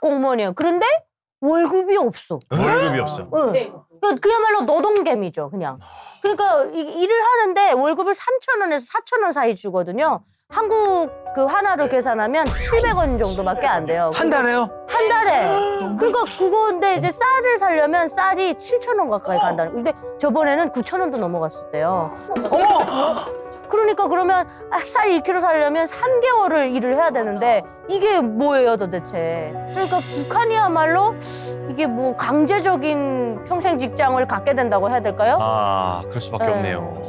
공무원이에요. 그런데 월급이 없어. 월급이 없어. 네. 그야말로 노동개미죠, 그냥. 그러니까 일을 하는데 월급을 3,000원에서 4,000원 사이 주거든요. 한국 그 하나로 계산하면 700원 정도밖에 안 돼요. 한 달에요? 한 달에. 그러니까 그건데 이제 쌀을 사려면 쌀이 7,000원 가까이 간다는. 근데 저번에는 9,000원도 넘어갔을 때요. 그러니까 그러면 쌀 1kg 사려면 3개월을 일을 해야 되는데 이게 뭐예요 도대체. 그러니까 북한이야말로 이게 뭐 강제적인 평생 직장을 갖게 된다고 해야 될까요? 아, 그럴 수밖에 네. 없네요.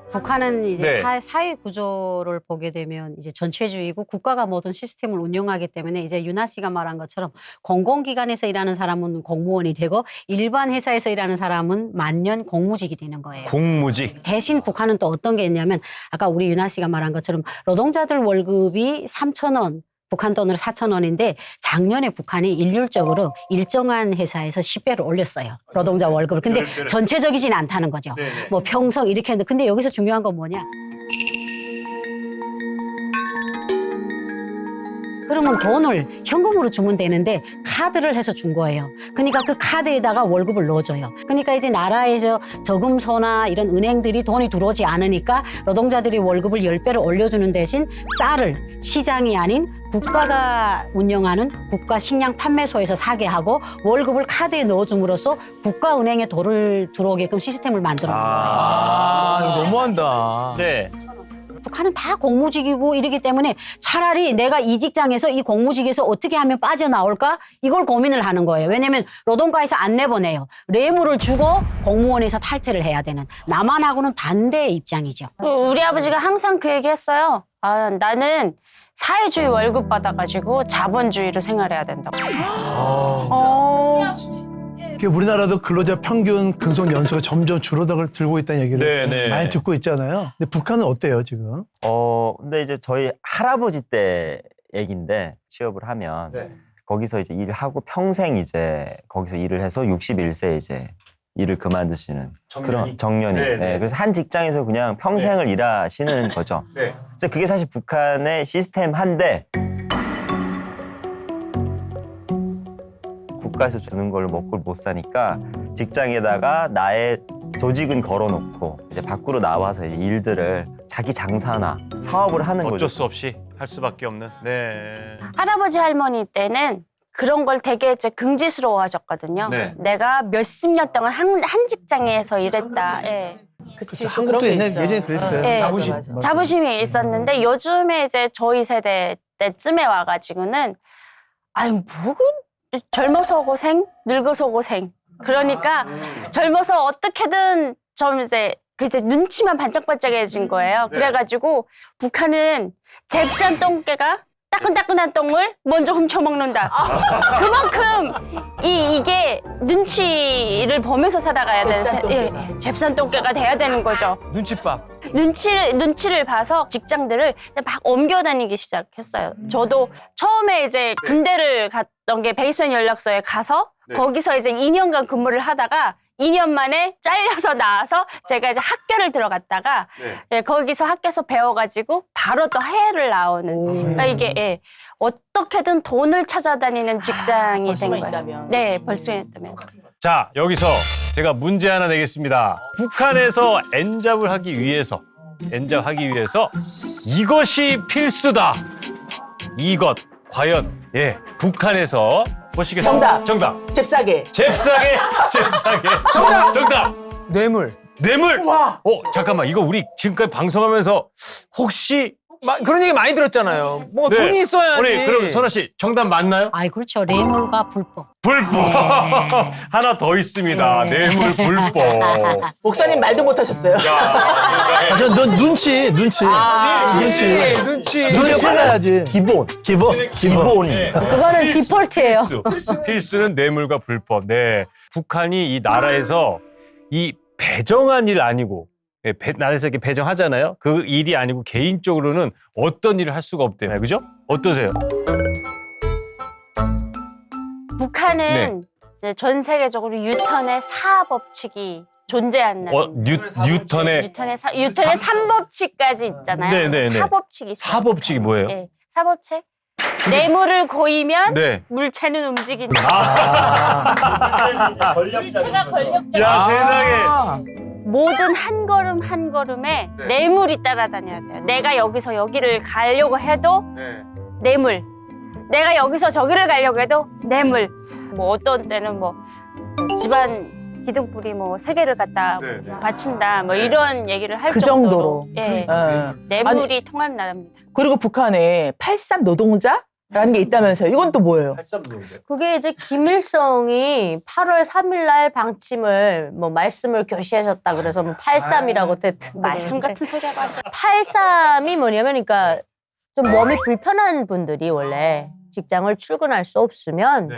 북한은 이제 네. 사회 구조를 보게 되면 이제 전체주의고 국가가 모든 시스템을 운영하기 때문에 이제 윤아 씨가 말한 것처럼 공공기관에서 일하는 사람은 공무원이 되고 일반 회사에서 일하는 사람은 만년 공무직이 되는 거예요. 공무직. 대신 북한은 또 어떤 게 있냐면 아까 우리 윤아 씨가 말한 것처럼 노동자들 월급이 3,000원 북한 돈으로 4,000원인데 작년에 북한이 일률적으로 일정한 회사에서 10배를 올렸어요. 노동자 월급을. 근데 전체적이진 않다는 거죠. 뭐 평성 이렇게 했는데 근데 여기서 중요한 건 뭐냐. 그러면 돈을 현금으로 주면 되는데 카드를 해서 준 거예요. 그러니까 그 카드에다가 월급을 넣어줘요. 그러니까 이제 나라에서 저금소나 이런 은행들이 돈이 들어오지 않으니까 노동자들이 월급을 10배를 올려주는 대신 쌀을 시장이 아닌 국가가 운영하는 국가식량 판매소에서 사게 하고 월급을 카드에 넣어줌으로써 국가은행에 돈을 들어오게끔 시스템을 만들어 놓은 거예요. 아, 이거 너무한다. 네. 북한은 다 공무직이고 이러기 때문에 차라리 내가 이 직장에서 이 공무직에서 어떻게 하면 빠져나올까? 이걸 고민을 하는 거예요. 왜냐하면 노동가에서 안 내보내요. 뇌물을 주고 공무원에서 탈퇴를 해야 되는 남한하고는 반대의 입장이죠. 우리 아버지가 항상 그 얘기 했어요. 아, 나는 사회주의 월급 받아가지고 자본주의로 생활해야 된다고. 우리나라도 근로자 평균 근속 연수가 점점 줄어들고 있다는 얘기를 네. 많이 듣고 있잖아요. 근데 북한은 어때요, 지금? 근데 이제 저희 할아버지 때 얘기인데 취업을 하면 거기서 이제 일을 하고 평생 이제 거기서 일을 해서 61세 이제 일을 그만두시는 그런 정년이. 네. 그래서 한 직장에서 그냥 평생을 일하시는 거죠. 그래서 그게 사실 북한의 시스템 한데 국가에서 주는 걸 먹고 못 사니까 직장에다가 나의 조직은 걸어놓고 이제 밖으로 나와서 이제 일들을 자기 장사나 사업을 하는 거죠. 어쩔 수 없이 할 수밖에 없는. 네. 할아버지 할머니 때는 그런 걸 되게 이제 긍지스러워 하셨거든요. 네. 내가 몇십 년 동안 한 직장에서 일했다. 예. 그치, 한국도 예전에 그랬어요. 네. 자부심. 자부심이 있었는데 요즘에 이제 저희 세대 때쯤에 와가지고는 아유 뭐 젊어서 고생, 늙어서 고생. 그러니까 젊어서 어떻게든 좀 이제 눈치만 반짝반짝해진 거예요. 그래가지고 북한은 잽싼 똥개가 따끈따끈한 똥을 먼저 훔쳐먹는다. 그만큼 이게 눈치를 보면서 살아가야 되는 잽싼 똥개가 돼야 되는 거죠. 눈칫밥. 눈치를 봐서 직장들을 막 옮겨 다니기 시작했어요. 저도 처음에 이제 군대를 갔던 게 베이스원 연락소에 가서 거기서 이제 2년간 근무를 하다가 2년 만에 잘려서 나와서 제가 이제 학교를 들어갔다가 거기서 학교에서 배워가지고 바로 또 해외를 나오는. 그러니까 이게 어떻게든 돈을 찾아다니는 직장이 된 거예요. 네, 벌 수 있다면. 자, 여기서 제가 문제 하나 내겠습니다. 북한에서 엔잡을 하기 위해서 이것이 필수다. 이것 과연 북한에서 보시겠습니다. 정답. 잽싸게. 정답. 뇌물. 뇌물. 와. 잠깐만. 이거 우리 지금까지 방송하면서 혹시 그런 얘기 많이 들었잖아요. 뭐 돈이 있어야지. 우리 그럼 선아 씨 정답 맞나요? 아이 그렇죠. 뇌물과 불법. 불법. 하나 더 있습니다. 뇌물 불법. 목사님 말도 못하셨어요. 넌 눈치. 눈치가야지. 기본. 그거는 디폴트예요. 필수는 뇌물과 불법. 네. 북한이 이 나라에서 이 배정한 일 아니고 나라에서 이렇게 배정하잖아요. 그 일이 아니고 개인적으로는 어떤 일을 할 수가 없대요. 그죠? 어떠세요? 북한은 이제 전 세계적으로 뉴턴의 사법칙이 존재한다는 뉴턴의 3법칙까지 있잖아요. 네네네. 사법칙이 있어요. 사법칙이 뭐예요? 네. 사법책 뇌물을 고이면 네. 물체는 움직인다. 물체가 권력자. 야 세상에. 모든 한 걸음 한 걸음에 뇌물이 따라다녀야 돼요. 내가 여기서 여기를 가려고 해도 뇌물. 내가 여기서 저기를 가려고 해도 뇌물. 뭐 어떤 때는 뭐 집안 기둥뿌리 뭐 3개를 갖다 바친다. 뭐 이런 얘기를 할 그 정도로. 정도로. 예. 뇌물이 통하는 나라입니다. 그리고 북한에 83 노동자라는 게 있다면서요. 이건 또 뭐예요? 그게 이제 김일성이 8월 3일 날 방침을 뭐 말씀을 교시하셨다 그래서 뭐 83이라고 됐던 말씀 같은 소리 하고 앉아. 83이 뭐냐면 그러니까 좀 몸이 불편한 분들이 원래 직장을 출근할 수 없으면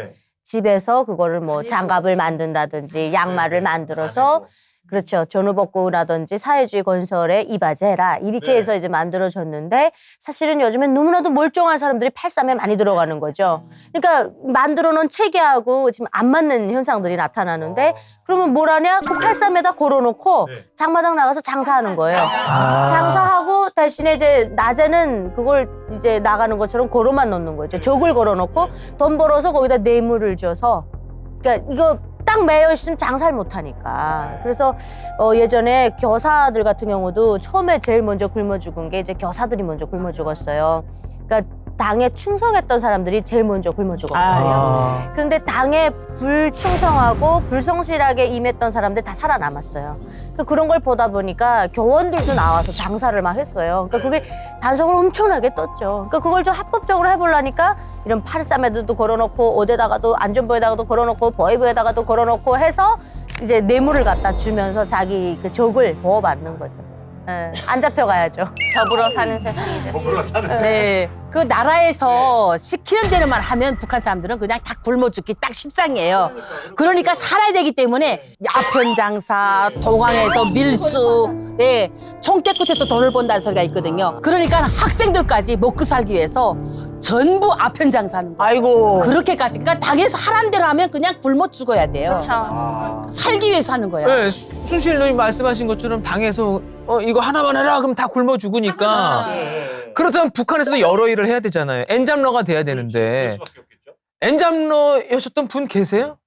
집에서 그거를 뭐 장갑을 만든다든지 양말을 만들어서 그렇죠. 전후복구라든지 사회주의 건설에 이바지해라. 이렇게 해서 이제 만들어졌는데 사실은 요즘엔 너무나도 멀쩡한 사람들이 83에 많이 들어가는 거죠. 그러니까 만들어 놓은 체계하고 지금 안 맞는 현상들이 나타나는데 그러면 뭘 하냐? 그 83에다 걸어놓고 장마당 나가서 장사하는 거예요. 장사하고 대신에 이제 낮에는 그걸 이제 나가는 것처럼 걸어만 놓는 거죠. 적을 걸어놓고 돈 벌어서 거기다 뇌물을 줘서 그러니까 이거 딱 매여 있으면 장사를 못 하니까. 그래서 예전에 교사들 같은 경우도 처음에 제일 먼저 굶어 죽은 게 이제 교사들이 먼저 굶어 죽었어요. 그러니까 당에 충성했던 사람들이 제일 먼저 굶어 죽었거든요. 그런데 당에 불충성하고 불성실하게 임했던 사람들 다 살아남았어요. 그러니까 그런 걸 보다 보니까 교원들도 나와서 장사를 막 했어요. 그러니까 그게 단속을 엄청나게 떴죠. 그러니까 그걸 좀 합법적으로 해보려니까 이런 83에도 걸어놓고 어디다가도 안전부에다가도 걸어놓고 보이부에다가도 걸어놓고 해서 이제 뇌물을 갖다 주면서 자기 그 적을 보호받는 거죠. 네, 안 잡혀가야죠. 더불어 사는 세상이 됐어요. 네. 그 나라에서 시키는 대로만 하면 북한 사람들은 그냥 다 굶어 죽기 딱 십상이에요. 그러니까 살아야 되기 때문에 아편 장사, 도강에서 밀수, 예, 총 깨끗해서 돈을 번다는 소리가 있거든요. 그러니까 학생들까지 먹고 살기 위해서 전부 아편 장사하는 거예요. 아이고. 그렇게까지. 그러니까 당에서 하라는 대로 하면 그냥 굶어 죽어야 돼요. 그렇죠. 살기 위해서 하는 거예요. 네, 순실 누님 말씀하신 것처럼 당에서 이거 하나만 해라 그럼 다 굶어 죽으니까. 그렇다면 북한에서도 여러 일을 해야 되잖아요. 엔잡러가 돼야 되는데. 엔잡러였었던 분 계세요?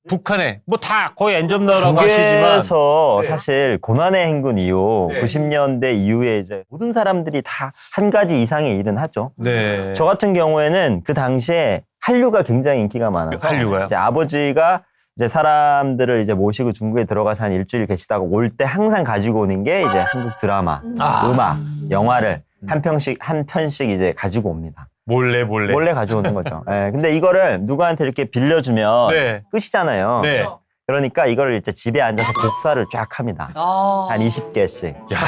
북한에 뭐 다 거의 엔점너라고 하시지만 북에서 사실 고난의 행군 이후 90년대 이후에 이제 모든 사람들이 다 한 가지 이상의 일은 하죠. 네. 저 같은 경우에는 그 당시에 한류가 굉장히 인기가 많아서 한류가요? 이제 아버지가 이제 사람들을 이제 모시고 중국에 들어가서 한 일주일 계시다가 올 때 항상 가지고 오는 게 이제 한국 드라마, 음악, 영화를 한 편씩 이제 가지고 옵니다. 몰래 가져오는 거죠. 예, 근데 이거를 누구한테 이렇게 빌려주면 네. 끝이잖아요. 네. 그러니까 이거를 이제 집에 앉아서 복사를 쫙 합니다. 한 20개씩. 야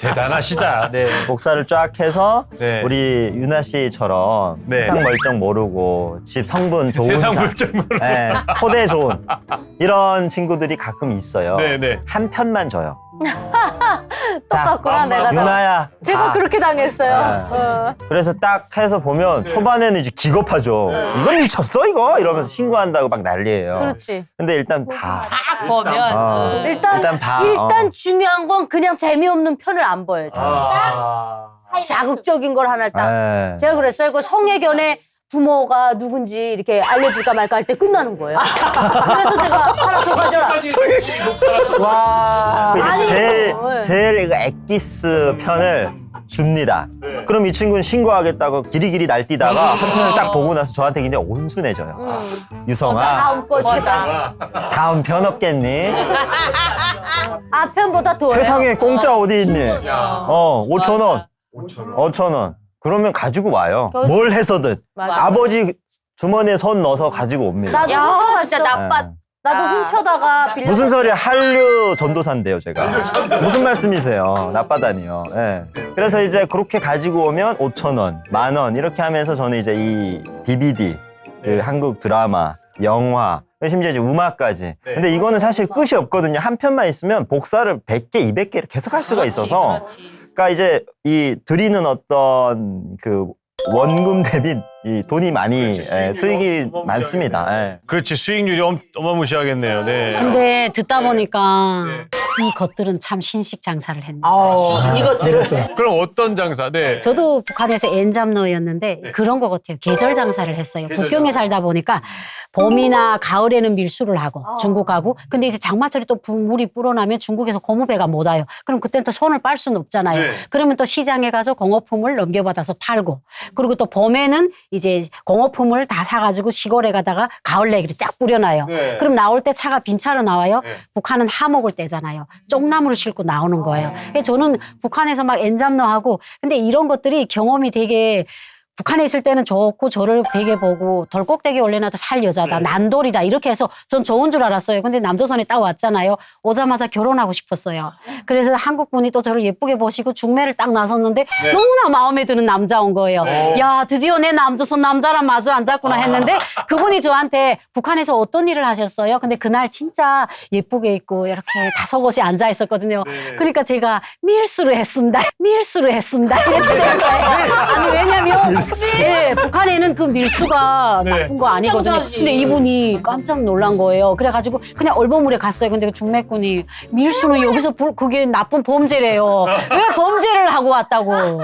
대단하시다. 네. 복사를 쫙 해서 네. 우리 유나 씨처럼 네. 세상 멀쩡 모르고 집 성분 좋은 세상 자, 물정으로. 예, 토대 좋은 이런 친구들이 가끔 있어요. 네네. 한 편만 줘요. 똑같구나 내가 다. 유나야. 제가 가. 그렇게 당했어요. 그래서 딱 해서 보면 초반에는 이제 기겁하죠. 이건 미쳤어 이거? 이러면서 신고한다고 막 난리예요. 그렇지. 근데 일단 봐. 보면 일단 봐. 중요한 건 그냥 재미없는 편을 안 보여줘. 자극적인 걸 하나 딱. 예. 제가 그랬어요. 그 성애견의 부모가 누군지 이렇게 알려줄까 말까 할 때 끝나는 거예요. 그래서 제가 하나 더 가져라. 와. 아니, 제일 이거 엑기스 편을 줍니다. 그럼 이 친구는 신고하겠다고 길이길이 날뛰다가 한 편을 딱 보고 나서 저한테 굉장히 온순해져요. 유성아, 다음 거 제가 다음 편 없겠니? 앞편보다 더해요. 세상에 공짜 어디 있니? 5,000원. 5,000원. 그러면 가지고 와요. 뭘 해서든. 맞아. 아버지 주머니에 손 넣어서 가지고 옵니다. 나도 야, 훔쳐갔어. 진짜 나빴. 나도 훔쳐다가 빌려. 무슨 소리야? 한류 전도사인데요, 제가. 무슨 말씀이세요? 나빠다니요. 예. 그래서 이제 그렇게 가지고 오면 5,000원, 10,000원 이렇게 하면서 저는 이제 이 DVD, 그 한국 드라마, 영화, 심지어 이제 음악까지. 근데 이거는 사실 끝이 없거든요. 한 편만 있으면 복사를 100개, 200개를 계속 할 수가 있어서. 그러니까 이제 이 드리는 어떤 그 원금 대비 이 돈이 많이 수익이 많습니다. 예. 그렇지 수익률이 어마무시하겠네요. 네. 근데 듣다 보니까 이 것들은 참 신식 장사를 했네. 이것들은 그럼 어떤 장사? 네. 저도 북한에서 엔잡러였는데 그런 것 같아요. 계절 장사를 했어요. 국경에 살다 보니까 봄이나 가을에는 밀수를 하고 중국 가고 근데 이제 장마철에 또 물이 불어나면 중국에서 고무배가 못 와요. 그럼 그때는 또 손을 빨 수는 없잖아요. 네. 그러면 또 시장에 가서 공업품을 넘겨받아서 팔고 그리고 또 봄에는 이제 공업품을 다 사가지고 시골에 가다가 가을 내기를 쫙 뿌려놔요. 네. 그럼 나올 때 차가 빈 차로 나와요. 네. 북한은 하목을 떼잖아요. 쪽나무를 싣고 나오는 거예요. 그래서 저는 북한에서 막 엔잡러하고 근데 이런 것들이 경험이 되게 북한에 있을 때는 좋고 저를 되게 보고 돌꼭대기 올려놔도 살 여자다 난돌이다 이렇게 해서 전 좋은 줄 알았어요. 근데 남조선에 딱 왔잖아요. 오자마자 결혼하고 싶었어요. 그래서 한국 분이 또 저를 예쁘게 보시고 중매를 딱 나섰는데 너무나 마음에 드는 남자 온 거예요. 야 드디어 내 남조선 남자랑 마주 앉았구나 했는데 그분이 저한테 북한에서 어떤 일을 하셨어요? 근데 그날 진짜 예쁘게 입고 이렇게 다섯옷이 앉아 있었거든요. 그러니까 제가 밀수를 했습니다. 밀수를 했습니다. 이렇게 된 거예요. 아니 왜냐면 네, 북한에는 그 밀수가 나쁜 거 아니거든요. 근데 이분이 깜짝 놀란 거예요. 그래가지고 그냥 얼버무려 갔어요. 근데 그 중매꾼이 밀수는 여기서 그게 나쁜 범죄래요. 왜 범죄를 하고 왔다고.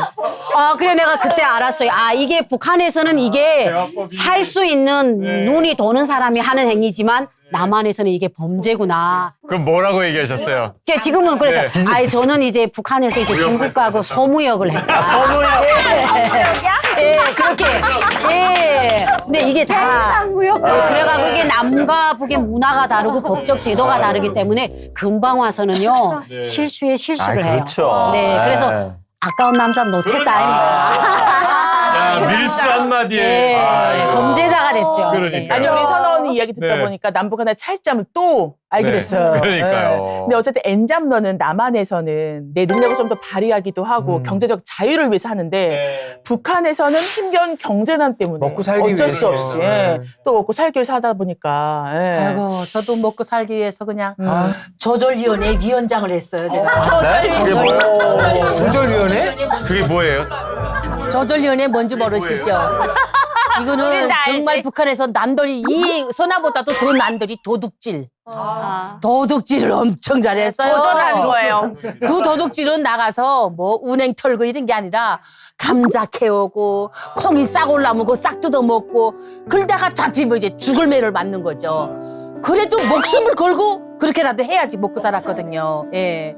아 그래 내가 그때 알았어요. 아 이게 북한에서는 이게 살 수 있는 눈이 도는 사람이 하는 행위지만 남한에서는 이게 범죄구나. 그럼 뭐라고 얘기하셨어요? 지금은 그래서 아예 저는 이제 북한에서 이제 중국하고 소무역을 했다. 소무역. 예, 그렇게. 예. 근데 이게 다 그래가지고 이게 남과 북의 문화가 다르고 법적 제도가 다르기 때문에 금방 와서는요 실수에 실수를 해요. 그렇죠. 네, 그래서 아까운 남자 놓쳤다 아닙니까? 야, 밀수 한마디에. 네, 범죄자가 됐죠. 그러니까요. 아니 우리 선아 언니 이야기 듣다 네. 보니까 남북한의 차이점을 또 알게 네, 됐어요. 그러니까요. 근데 어쨌든 엔잡러는 남한에서는 내 능력을 좀 더 발휘하기도 하고 경제적 자유를 위해서 하는데 북한에서는 힘겨운 경제난 때문에 먹고 살기 어쩔 수 위해서. 없이 네. 또 먹고 살기 위해서 하다 보니까 아이고 저도 먹고 살기 위해서 그냥 아. 조절위원회 위원장을 했어요 제가. 네? 그게 뭐예요? 조절위원회? 그게 뭐예요? 조절위원회 뭔지 모르시죠? 이거는 우린 다 정말 알지. 북한에서 난돌이 이 선화보다도 더 난돌이 도둑질. 도둑질을 엄청 잘했어요. 조절하는 거예요. 그 도둑질은 나가서 뭐 운행 털고 이런 게 아니라 감자 캐오고 콩이 싹 올라오고 싹 뜯어먹고 그러다가 잡히면 이제 죽을 매를 맞는 거죠. 그래도 목숨을 걸고 그렇게라도 해야지 먹고 살았거든요. 예.